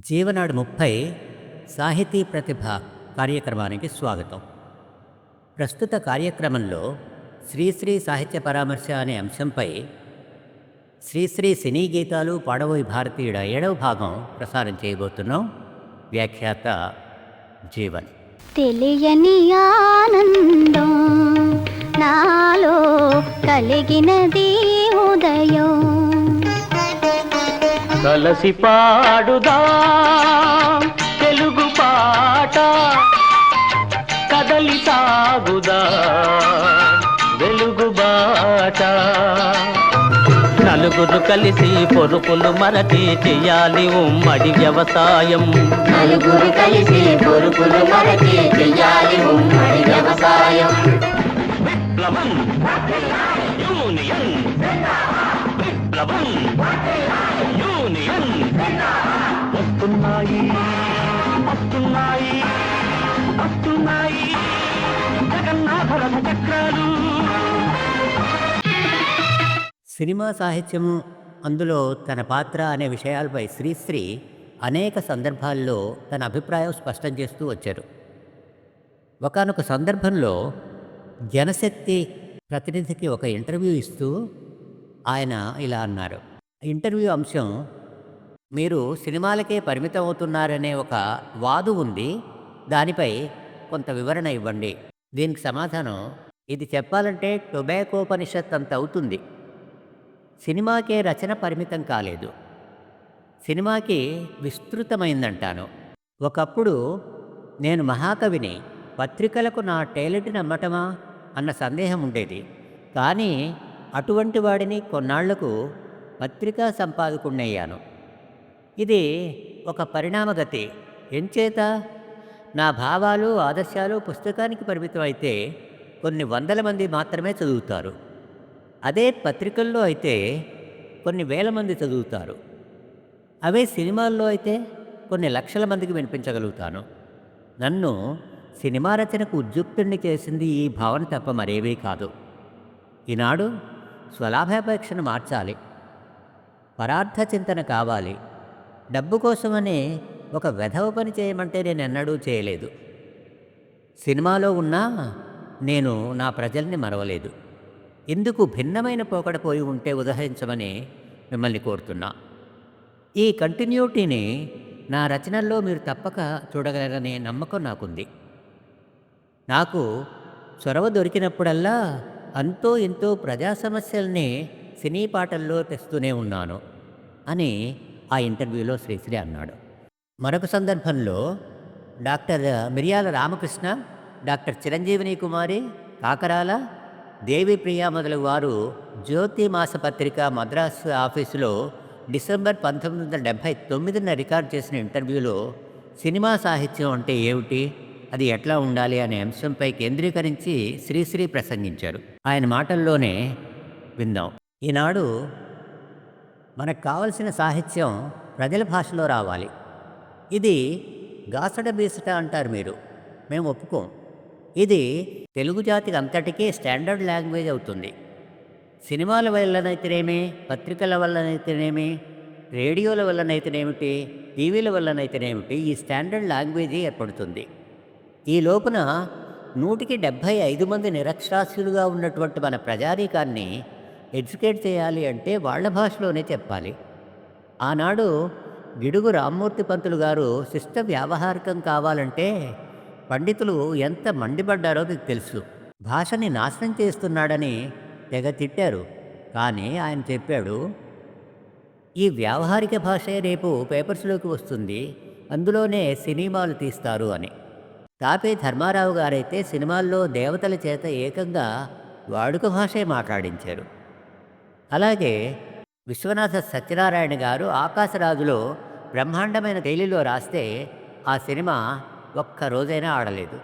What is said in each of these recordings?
జీవనాడు 30 సాహితీ ప్రతిభ కార్యక్రమానికి స్వాగతం. ప్రస్తుత కార్యక్రమంలో శ్రీశ్రీ సాహిత్య పరామర్శ అనే అంశంపై శ్రీశ్రీ సినీ గీతాలు పాడబోయి భారతీయుడ 7వ భాగం ప్రసారం చేయబోతున్నాం. వ్యాఖ్యాత జీవన్. తెలియని ఆనందం నాలో కలిగినది ఉదయం, కలసి పాడుదా తెలుగు పాట, కదలి సాగుదా వెలుగు బాట. నలుగురు కలిసి పొరుపులు మరచి చెయ్యాలి ఉమ్మడి వ్యవసాయం. నలుగురు కలిసి పొరుపులు మరచి చెయ్యాలి ఉమ్మడి వ్యవసాయం. విప్లవం యూనియన్, విప్లవం యూనియన్. వస్తున్నాయి వస్తున్నాయి వస్తున్నాయి జగన్నాథ రథ చక్రాలు. సినిమా సాహిత్యము, అందులో తన పాత్ర అనే విషయాలపై శ్రీశ్రీ అనేక సందర్భాల్లో తన అభిప్రాయం స్పష్టం చేస్తూ వచ్చారు. ఒకానొక సందర్భంలో జనశక్తి ప్రతినిధికి ఒక ఇంటర్వ్యూ ఇస్తూ ఆయన ఇలా అన్నారు. ఇంటర్వ్యూ అంశం, మీరు సినిమాలకే పరిమితం అవుతున్నారనే ఒక వాదు ఉంది, దానిపై కొంత వివరణ ఇవ్వండి. దీనికి సమాధానం, ఇది చెప్పాలంటే టొబాకోపనిషత్ అంత అవుతుంది. సినిమాకే రచన పరిమితం కాలేదు, సినిమాకి విస్తృతమైందంటాను. ఒకప్పుడు నేను మహాకవిని, పత్రికలకు నా టాలెంట్ నమ్మటమా అన్న సందేహం ఉండేది. కానీ అటువంటి వాడిని కొన్నాళ్లకు పత్రికా సంపాదకుణ్ణయ్యాను. ఇది ఒక పరిణామగతి. ఎంచేత నా భావాలు ఆదర్శాలు పుస్తకానికి పరిమితం అయితే కొన్ని వందల మంది మాత్రమే చదువుతారు. అదే పత్రికల్లో అయితే కొన్ని వేల మంది చదువుతారు. అవే సినిమాల్లో అయితే కొన్ని లక్షల మందికి వినిపించగలుగుతాను. నన్ను సినిమా రచనకు ఉద్యుక్తుణ్ణి చేసింది ఈ భావన తప్ప మరేవీ కాదు. ఈనాడు స్వలాభాపేక్షను మార్చాలి, పరార్థ చింతన కావాలి. డబ్బు కోసమనే ఒక వెధవ పని చేయమంటే నేను ఎన్నడూ చేయలేదు. సినిమాలో ఉన్నా నేను నా ప్రజల్ని మరవలేదు. ఎందుకు భిన్నమైన పోకడపోయి ఉంటే ఉదహరించమని మిమ్మల్ని కోరుతున్నా. ఈ కంటిన్యూటీని నా రచనల్లో మీరు తప్పక చూడగలరనే నమ్మకం నాకుంది. నాకు చొరవ దొరికినప్పుడల్లా అంతో ఇంతో ప్రజా సమస్యల్ని సినీ పాటల్లో తెస్తూనే ఉన్నాను అని ఆ ఇంటర్వ్యూలో శ్రీశ్రీ అన్నాడు. మరొక సందర్భంలో డాక్టర్ మిర్యాల రామకృష్ణ, డాక్టర్ చిరంజీవిని కుమారి, కాకరాల, దేవి ప్రియా మొదలగు వారు జ్యోతి మాసపత్రిక మద్రాసు ఆఫీసులో డిసెంబర్ 1979 రికార్డ్ చేసిన ఇంటర్వ్యూలో సినిమా సాహిత్యం అంటే ఏమిటి, అది ఎట్లా ఉండాలి అనే అంశంపై కేంద్రీకరించి శ్రీశ్రీ ప్రసంగించారు. ఆయన మాటల్లోనే విందాం. ఈనాడు మనకు కావలసిన సాహిత్యం ప్రజల భాషలో రావాలి. ఇది గాసడ బీసట అంటారు మీరు, మేము ఒప్పుకోం. ఇది తెలుగు జాతికి అంతటికీ స్టాండర్డ్ లాంగ్వేజ్ అవుతుంది. సినిమాల వల్లనైతేనేమి, పత్రికల వల్లనైతేనేమి, రేడియోల వల్లనైతేనేమిటి, టీవీల వల్లనైతేనేమిటి, ఈ స్టాండర్డ్ లాంగ్వేజీ ఏర్పడుతుంది. ఈ లోపున 175 మంది నిరక్షరాస్యులుగా ఉన్నటువంటి మన ప్రజానీకాన్ని ఎడ్యుకేట్ చేయాలి అంటే వాళ్ళ భాషలోనే చెప్పాలి. ఆనాడు గిడుగు రామ్మూర్తి పంతులు గారు శిష్ట వ్యావహారికం కావాలంటే పండితులు ఎంత మండిపడ్డారో మీకు తెలుసు. భాషని నాశనం చేస్తున్నాడని తెగ తిట్టారు. కానీ ఆయన చెప్పాడు, ఈ వ్యావహారిక భాషే రేపు పేపర్స్లోకి వస్తుంది, అందులోనే సినిమాలు తీస్తారు అని. తాపే ధర్మారావు గారైతే సినిమాల్లో దేవతల చేత ఏకంగా వాడుక భాషే మాట్లాడించారు. అలాగే విశ్వనాథ సత్యనారాయణ గారు ఆకాశరాజులో బ్రహ్మాండమైన శైలిలో రాస్తే ఆ సినిమా ఒక్క రోజైనా ఆడలేదు.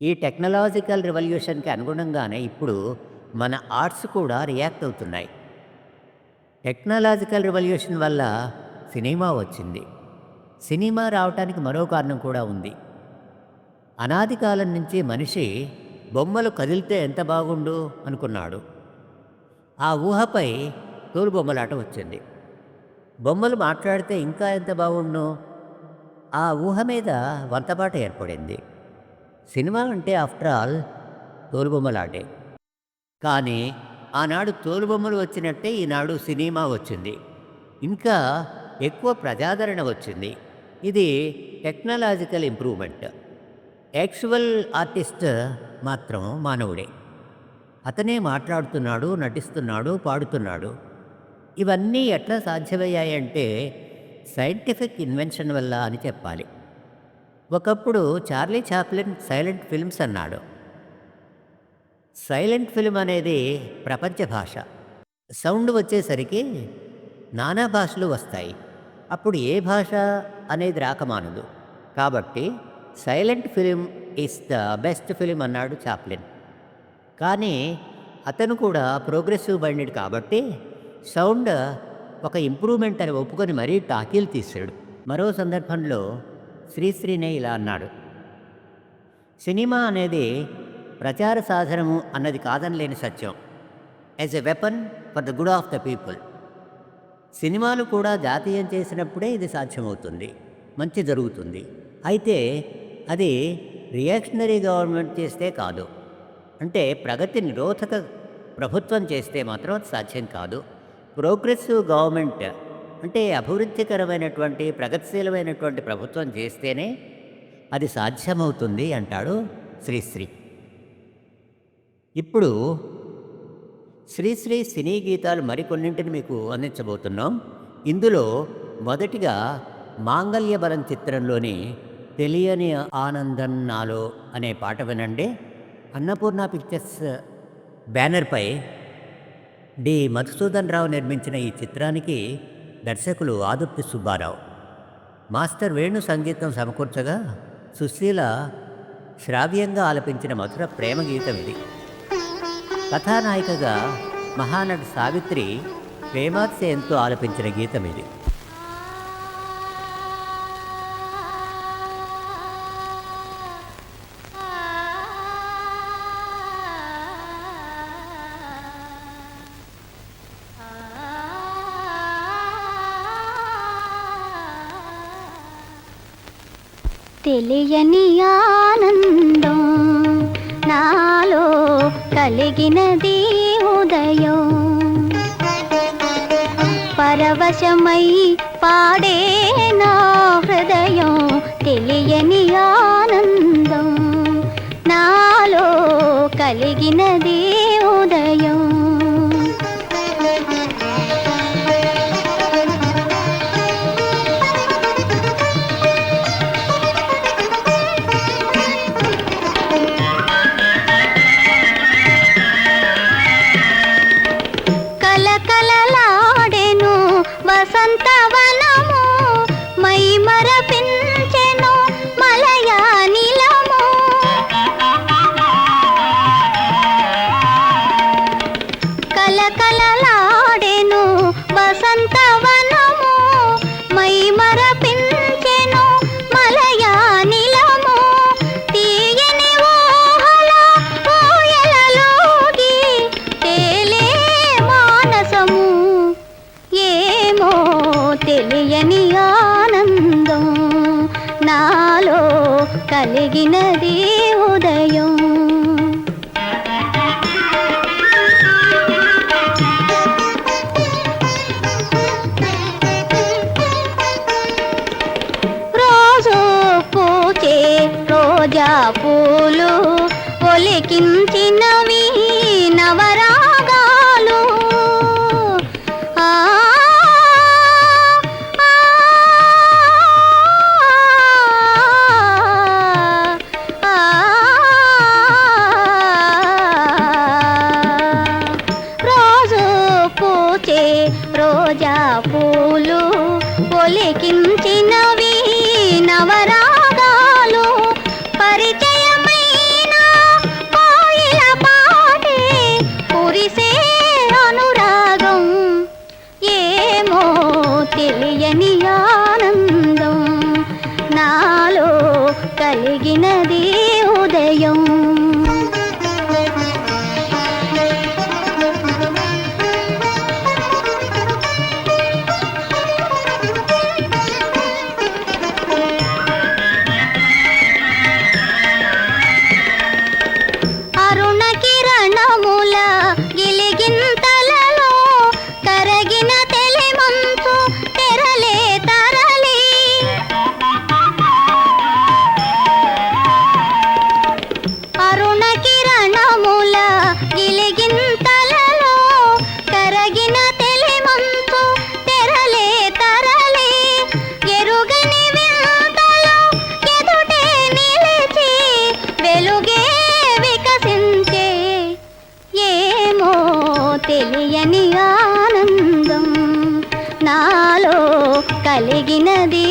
ఈ టెక్నాలజికల్ రివల్యూషన్కి అనుగుణంగానే ఇప్పుడు మన ఆర్ట్స్ కూడా రియాక్ట్ అవుతున్నాయి. టెక్నాలజికల్ రివల్యూషన్ వల్ల సినిమా వచ్చింది. సినిమా రావటానికి మరో కారణం కూడా ఉంది. అనాది కాలం నుంచి మనిషి బొమ్మలు కదిలితే ఎంత బాగుండు అనుకున్నాడు. ఆ ఊహపై తోలుబొమ్మలాట వచ్చింది. బొమ్మలు మాట్లాడితే ఇంకా ఎంత బాగుండు. ఆ ఊహ మీద వంతపాట ఏర్పడింది. సినిమా అంటే ఆఫ్టర్ ఆల్ తోలుబొమ్మలాటే. కానీ ఆనాడు తోలుబొమ్మలు వచ్చినట్టే ఈనాడు సినిమా వచ్చింది. ఇంకా ఎక్కువ ప్రజాదరణ వచ్చింది. ఇది టెక్నాలజికల్ ఇంప్రూవ్మెంట్. యాక్చువల్ ఆర్టిస్ట్ మాత్రం మానవుడే. అతనే మాట్లాడుతున్నాడు, నటిస్తున్నాడు, పాడుతున్నాడు. ఇవన్నీ ఎట్లా సాధ్యమయ్యాయంటే సైంటిఫిక్ ఇన్వెన్షన్ వల్ల అని చెప్పాలి. ఒకప్పుడు చార్లీ చాప్లిన్ సైలెంట్ ఫిల్మ్స్ అన్నాడు. సైలెంట్ ఫిల్మ్ అనేది ప్రపంచ భాష. సౌండ్ వచ్చేసరికి నానా భాషలు వస్తాయి. అప్పుడు ఏ భాష అనేది రాకమానదు. కాబట్టి silent film is the best film అన్నాడు చాప్లిన్. కానీ అతను కూడా ప్రోగ్రెసివ్ మైండెడ్ కాబట్టి సౌండ్ ఒక ఇంప్రూవ్మెంట్ అని ఒప్పుకొని మరీ టాకీలు తీశాడు. మరో సందర్భంలో శ్రీశ్రీనే ఇలా అన్నాడు, సినిమా అనేది ప్రచార సాధనము అన్నది కాదనలేని సత్యం. As a weapon for the good of the people. సినిమాలు కూడా జాతీయం చేసినప్పుడే ఇది సాధ్యమవుతుంది, మంచి జరుగుతుంది. అయితే అది రియాక్షనరీ గవర్నమెంట్ చేస్తే కాదు. అంటే ప్రగతి నిరోధక ప్రభుత్వం చేస్తే మాత్రం అది సాధ్యం కాదు. ప్రోగ్రెసివ్ గవర్నమెంట్ అంటే అభివృద్ధికరమైనటువంటి ప్రగతిశీలమైనటువంటి ప్రభుత్వం చేస్తేనే అది సాధ్యమవుతుంది అంటాడు శ్రీశ్రీ. ఇప్పుడు శ్రీశ్రీ సినీ గీతాలు మరికొన్నింటిని మీకు అందించబోతున్నాం. ఇందులో మొదటిగా మాంగళ్య బలం చిత్రంలోని తెలియని ఆనందం నాలో అనే పాట వినండి. అన్నపూర్ణ పిక్చర్స్ బ్యానర్పై డి మధుసూదన్ రావు నిర్మించిన ఈ చిత్రానికి దర్శకులు ఆదుర్తి సుబ్బారావు, మాస్టర్ వేణు సంగీతం సమకూర్చగా సుశీల శ్రావ్యంగా ఆలపించిన మధుర ప్రేమ గీతం ఇది. కథానాయికగా మహానటి సావిత్రి ప్రేమాతిశయంతో ఆలపించిన గీతం ఇది. తెలియని ఆనందం నాలో కలిగినది ఉదయం, పరవశమై పాడే నా హృదయం. తెలియని ఆనందం నాలో కలిగినది ఉదయం. కలకలలాడెను వసంతవనము, మై మరపించెను మలయానిలము. కలకలలాడెను వసంతవనము, మై మరపించెను మలయానిలము. తీయని ఊహల ఊయలలోగి తేలే మానసము, ఏమో తెలియని ఆనందం నాలో కలిగినది ఉదయం. రోజు పూచే రోజా పూలు ఒలికించినవి నవరాగాలు. ఆ రోజు పూచే రోజా పూలు ఒలికించినవి నవరాగాలు. పరిచయమైన కోయిల తెలియని ఆనందం నాలో కలిగినది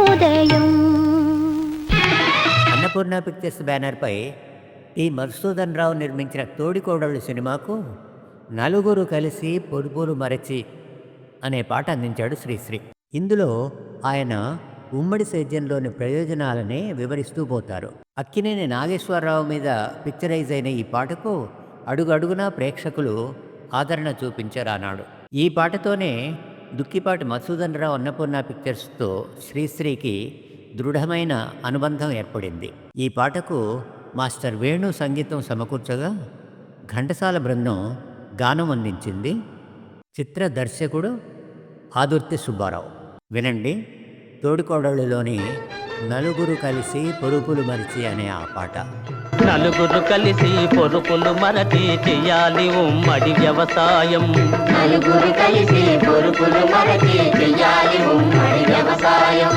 ఉదయం. అన్నపూర్ణ పిక్చర్స్ బ్యానర్పై టి మధుసూదన్ రావు నిర్మించిన తోడికోడళ్ళు సినిమాకు నలుగురు కలిసి పొరుపులు మరచి అనే పాట అందించాడు శ్రీశ్రీ. ఇందులో ఆయన ఉమ్మడి సేద్యంలోని ప్రయోజనాలనే వివరిస్తూ పోతారు. అక్కినేని నాగేశ్వరరావు మీద పిక్చరైజ్ అయిన ఈ పాటకు అడుగడుగునా ప్రేక్షకులు ఆదరణ చూపించారు ఆనాడు. ఈ పాటతోనే దుక్కిపాటి మధుసూదన్ రావు అన్నపూర్ణ పిక్చర్స్తో శ్రీశ్రీకి దృఢమైన అనుబంధం ఏర్పడింది. ఈ పాటకు మాస్టర్ వేణు సంగీతం సమకూర్చగా ఘంటసాల బృందం గానం అందించింది. చిత్ర దర్శకుడు ఆదుర్తి సుబ్బారావు. వినండి తోడికోడళ్ళులోని నలుగురు కలిసి పొరుపులు మరిచి అనే ఆ పాట. నలుగురు కలిసి పొరుపులు మరచి చెయ్యాలి ఉమ్మడి వ్యవసాయం. నలుగురు కలిసి పొరుపులు మరచి చెయ్యాలి ఉమ్మడి వ్యవసాయం.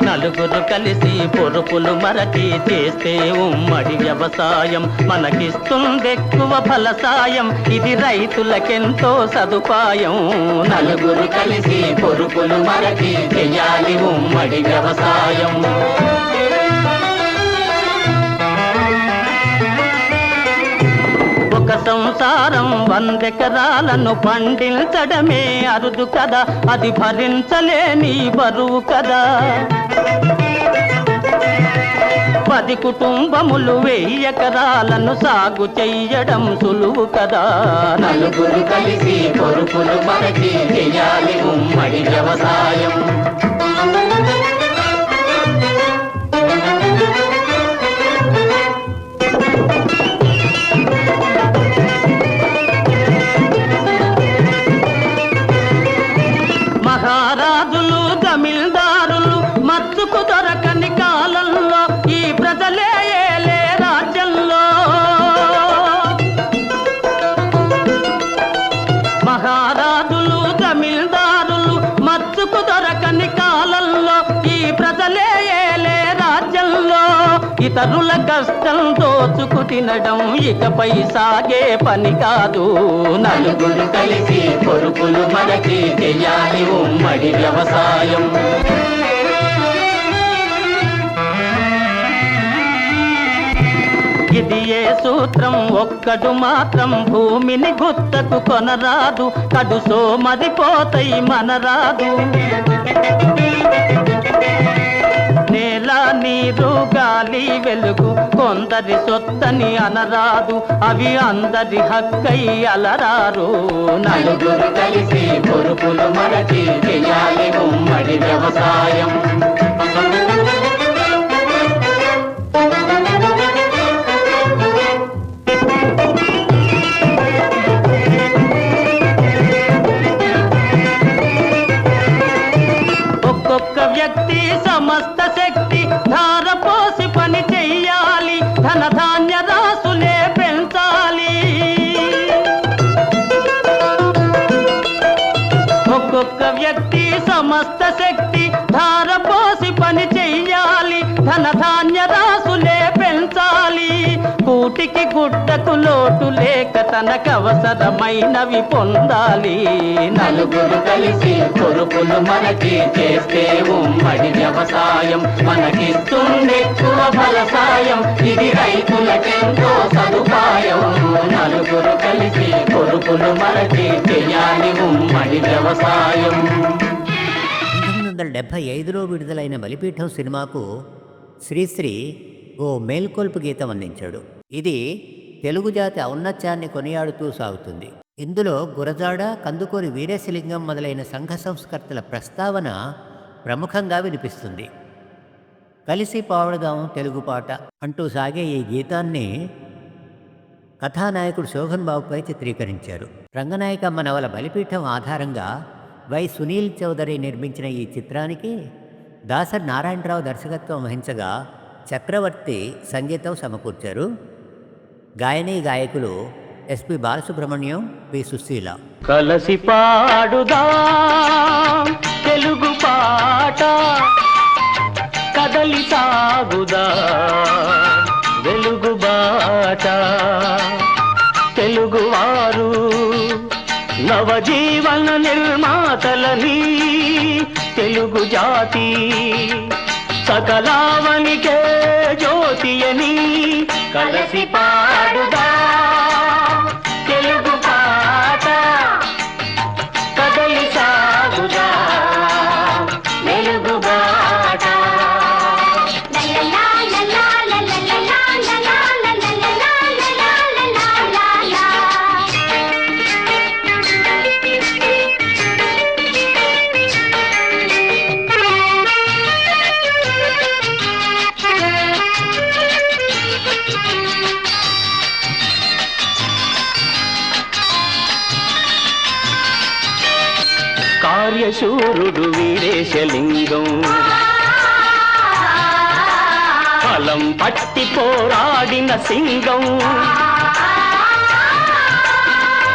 నలుగురు కలిసి పొరుపులు మరచి చేస్తే ఉమ్మడి వ్యవసాయం మనకిస్తుందెక్కువ ఫలసాయం. ఇది రైతులకెంతో సదుపాయం. నలుగురు కలిసి పొరుపులు మరచి చెయ్యాలి ఉమ్మడి వ్యవసాయం. ఒక సంసారం 100 ఎకరాలను పండించడమే అరుదు కదా, అది భరించలేని బరువు కదా. 10 కుటుంబములు 1000 ఎకరాలను సాగు చెయ్యడం సులువు కదా. నలుగురు కలిసి పొరుపులు మరచి చెయ్యాలి ఉమ్మడి వ్యవసాయం. మహారాజులు జమీల్దారులు మచ్చుకు దొరకని కాలంలో ఈ ప్రజలే ఏలే రాజ్యంలో. మహారాజులు జమీల్దారులు మచ్చుకు దొరకని కాలంలో ఈ ప్రజలే ఏలే రాజ్యంలో. ఇతరుల కష్టం దోచుకు తినడం ఇకపై సాగే పని కాదు. నలుగురు కలిసి పొరుపులు మరచి చెయ్యాలి ఉమ్మడి వ్యవసాయం. ఇది ఏ సూత్రం ఒక్కడు మాత్రం భూమిని గుత్తకు కొనరాదు. కడు సోమరిపోతాయి మనరాదు. నేల నీరు గాలి వెలుగు కొందరి సొత్తని అనరాదు. అవి అందరి హక్కై అలరారు. నలుగురు కలిసి పొరుపులు మరచి చెయ్యాలి ఉమ్మడి వ్యవసాయం. ఒక్కొక్క వ్యక్తి సమస్త శక్తి ధారపోసి పని చెయ్యాలి. ధనధాన్య రాసులే పెంచాలి. ఒక్కొక్క వ్యక్తి సమస్త శక్తి ధారపోసి పని చెయ్యాలి. ధనధాన్య రాసులే పెంచాలి. కూటికి గుడ్డకు లోటు లేక తనకవసరమైనవి పొందాలి. నలుగురు కలిసి పొరుపులు మరచి చేస్తే ఉమ్మడి వ్యవసాయం మనకిస్తుందెక్కువ ఫలసాయం. ఇది రైతులకెంతో సదుపాయం. నలుగురు కలిసి పొరుపులు మరచి చెయ్యాలి ఉమ్మడి వ్యవసాయం. 1975లో విడుదలైన బలిపీఠం సినిమాకు శ్రీశ్రీ ఓ మేల్కొల్పు గీతం అందించాడు. ఇది తెలుగు జాతి ఔన్నత్యాన్ని కొనియాడుతూ సాగుతుంది. ఇందులో గురజాడ, కందుకూరి వీరేశలింగం మొదలైన సంఘ సంస్కర్తల ప్రస్తావన ప్రముఖంగా వినిపిస్తుంది. కలిసి పాడుదాం తెలుగు పాట అంటూ సాగే ఈ గీతాన్ని కథానాయకుడు శోభన్ బాబుపై చిత్రీకరించారు. రంగనాయకమ్మ నవల బలిపీఠం ఆధారంగా వై సునీల్ చౌదరి నిర్మించిన ఈ చిత్రానికి దాసరి నారాయణరావు దర్శకత్వం వహించగా చక్రవర్తి సంగీతం సమకూర్చారు. గాయని గాయకులు ఎస్పి బాలసుబ్రహ్మణ్యం, పి సుశీల. కలసి పాడుదా తెలుగు పాట, కదలి సాగుదా వెలుగు బాట. నవజీవన నిర్మాతలని తెలుగు జాతి సకలావనికే జ్యోతియని కలసి పాడుదా తెలుగు పాట కదలి సాగుదా వెలుగు బాట కార్యశూరుడు వీరేశలింగం ఫలం పట్టి పోరాడిన సింగం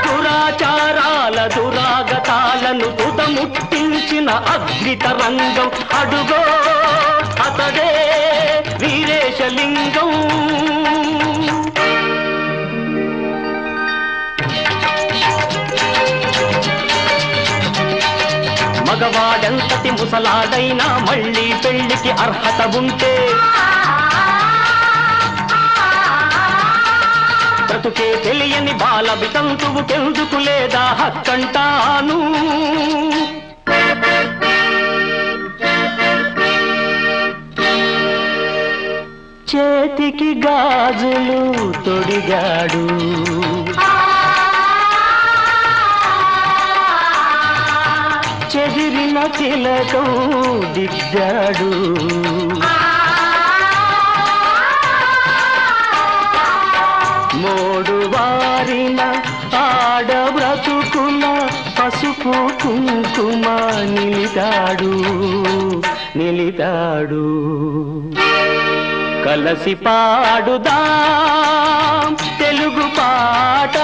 దురాచారాల దురాగతాలను తుదముట్టించిన అగ్నితరంగం అడుగో అతడే వీరేశలింగం మగవాడంతటి ముసలాడైనా మళ్ళీ పెళ్లికి అర్హత ఉంటే బ్రతుకే తెలియని బాల వితంతువుకెందుకు లేదా హక్కంటాను చేతికి గాజులు తొడిగాడు చెదిరిన తిలకం దిద్దాడు మోడు వారిన ఆడ బ్రతుకుల పసుపు కుంకుమ నిలితాడు కలసి పాడుదా తెలుగు పాట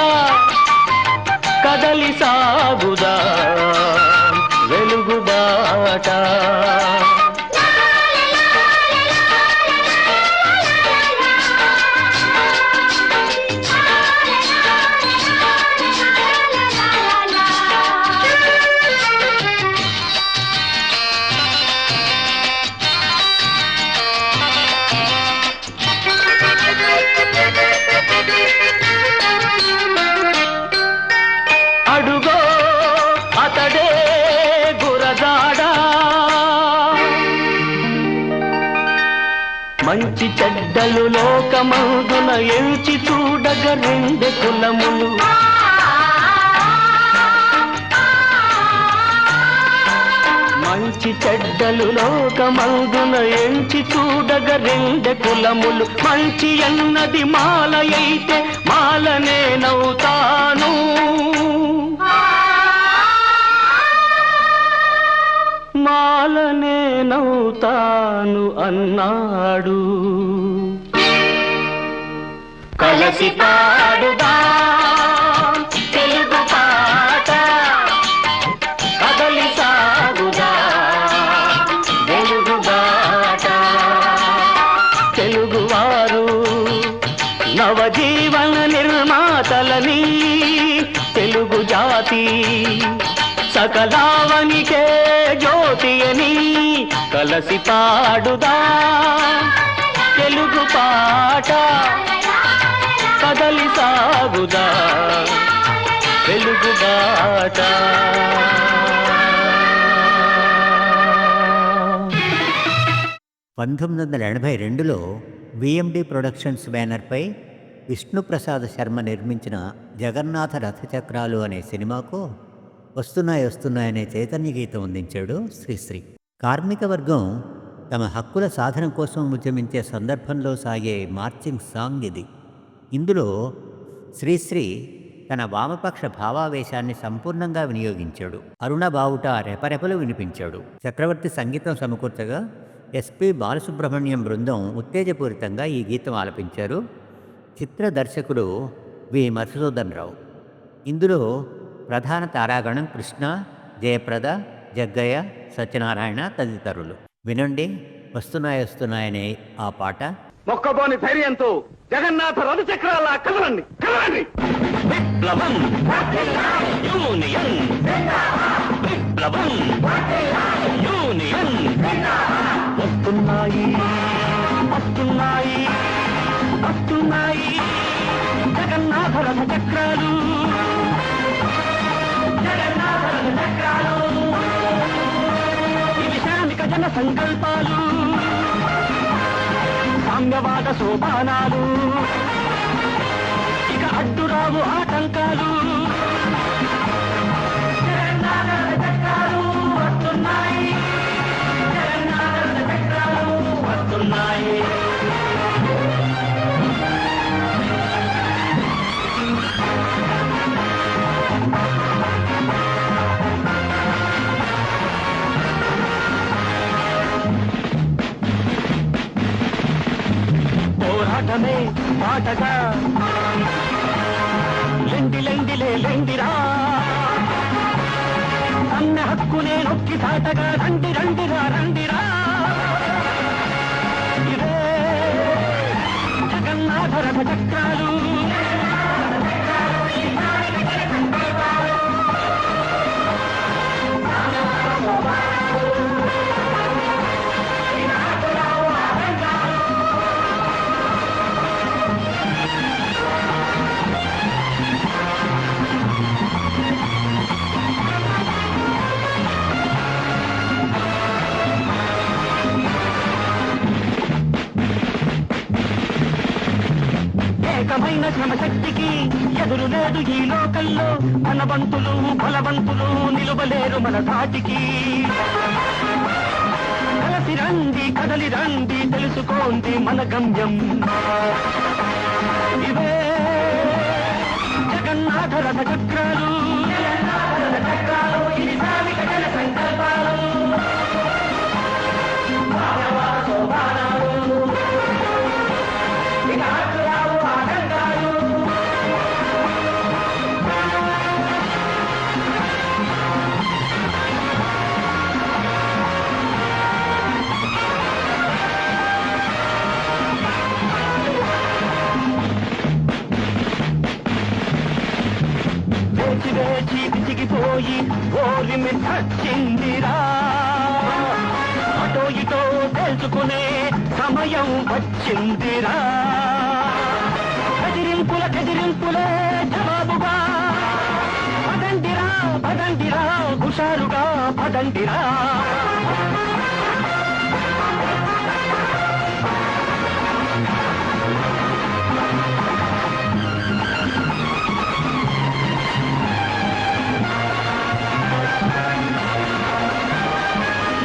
కదలి సాగుదా వెలుగు బాట అడుగో అతడే గురజాడా మంచి చెడ్డలు లోకమందున ఎంచి చూడగ రెండు కులములు మంచి చెడ్డలు లోకమందున ఎంచి చూడగ రెండు కులములు మంచి అన్నది మాల అయితే మాలనే నవ్వుతాను మాలనే నవ్వుతాను అన్నాడు కలసి పాడుదా తెలుగు పాట కదలి సాగుదా వెలుగు బాట తెలుగువారు నవజీవన నిర్మాతలని తెలుగు జాతి సకలావనికే జ్యోతియని కలసి పాడుదా తెలుగు పాట కదలి సాగుదా వెలుగు బాట 1982లో విఎండి ప్రొడక్షన్స్ బ్యానర్పై విష్ణుప్రసాద్ శర్మ నిర్మించిన జగన్నాథ రథచక్రాలు అనే సినిమాకు వస్తున్నాయనే చైతన్య గీతం అందించాడు శ్రీశ్రీ. కార్మిక వర్గం తమ హక్కుల సాధన కోసం ఉద్యమించే సందర్భంలో సాగే మార్చింగ్ సాంగ్ ఇది. ఇందులో శ్రీశ్రీ తన వామపక్ష భావావేశాన్ని సంపూర్ణంగా వినియోగించాడు. అరుణ బావుట రెపరెపలు వినిపించాడు. చక్రవర్తి సంగీతం సమకూర్చగా ఎస్పి బాలసుబ్రహ్మణ్యం బృందం ఉత్తేజపూరితంగా ఈ గీతం ఆలపించారు. చిత్ర దర్శకుడు వి మధుసూదన్ రావు. ఇందులో ప్రధాన తారాగణం కృష్ణ, జయప్రద, జగ్గయ్య, సత్యనారాయణ తదితరులు. వినండి, వస్తున్నాయనే ఆ పాట. మొక్కబోని ధైర్యంతో జగన్నాథ రథ చక్రాల కదలండి కదలండి. విప్లవం యూనియన్ విప్లవం యూనియన్ వస్తున్నాయి వస్తున్నాయి వస్తున్నాయి జగన్నాథ రథ చక్రాలు జగన్నాథ రథ చక్రాలు ఇవి శ్రామిక జన సంకల్పాలు సామ్యవాద సోపానాలు ఇక అడ్డురావు ఆటంకాలు జగన్నాథ రథ చక్రాలు వస్తున్నాయి జగన్నాథ రథ చక్రాలు వస్తున్నాయి. పోరాటమే పాటగా లెండిలే లెండిరా అన్న హక్కునే నొక్కి సాటగా రండి రండిరా రండిరా ఇదే జగన్నాథ రథ చక్రాలు ఏకమైన శ్రమశక్తికి ఎదురు లేదు ఈ లోకంలో ధనవంతులు బలవంతులు నిలువలేరు మన ధాటికి. కలిసి రండి కదలి రండి తెలుసుకోండి మన గమ్యం ఇవే జగన్నాథ రథ చక్రాలు ఇది శ్రామిక జన సంకల్పాలు సామ్యవాద సోపానాలు ఇక అడ్డురావు ఆటంకాలు వేచి వేచి విసిగిపోయి ఓరిమి చచ్చిందిరా అటో ఇటో తెలుసుకునే సమయం వచ్చిందిరా బెదిరింపులే జవాబుగా పదండిరా హుషారుగా పదండిరా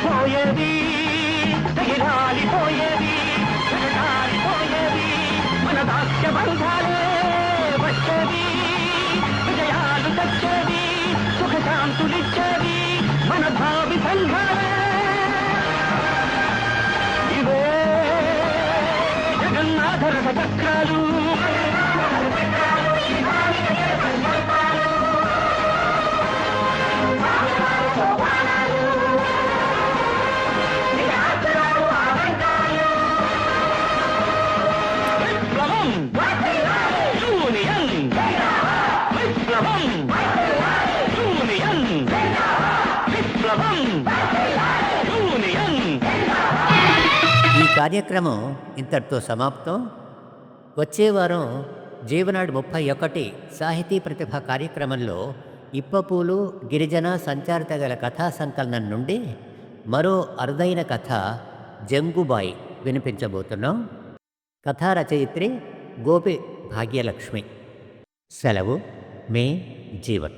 పోయేది ఎగిరాలిపోయేది ఎగటాలిపోయేది మన దాస్య బంధాలే వచ్చేది విజయాలు తెచ్చేది సుఖశాంతులిచ్చేది మన భావి సంఘాలే ఇవే జగన్నాథ రథ చక్రాలు విప్లవం యూనియన్ విప్లవం యూనియన్ విప్లవం యూనియన్. ఈ కార్యక్రమం ఇంతటితో సమాప్తం. వచ్చే వారం జీవనాడు 31 సాహితీ ప్రతిభ కార్యక్రమంలో ఇప్పపూలు గిరిజన సంచారిత గల కథా సంకలనం నుండి మరో అరుదైన కథ జంగుబాయి వినిపించబోతున్నాం. కథా రచయిత్రి గోపి భాగ్యలక్ష్మి. సెలవు, మే జీవన్.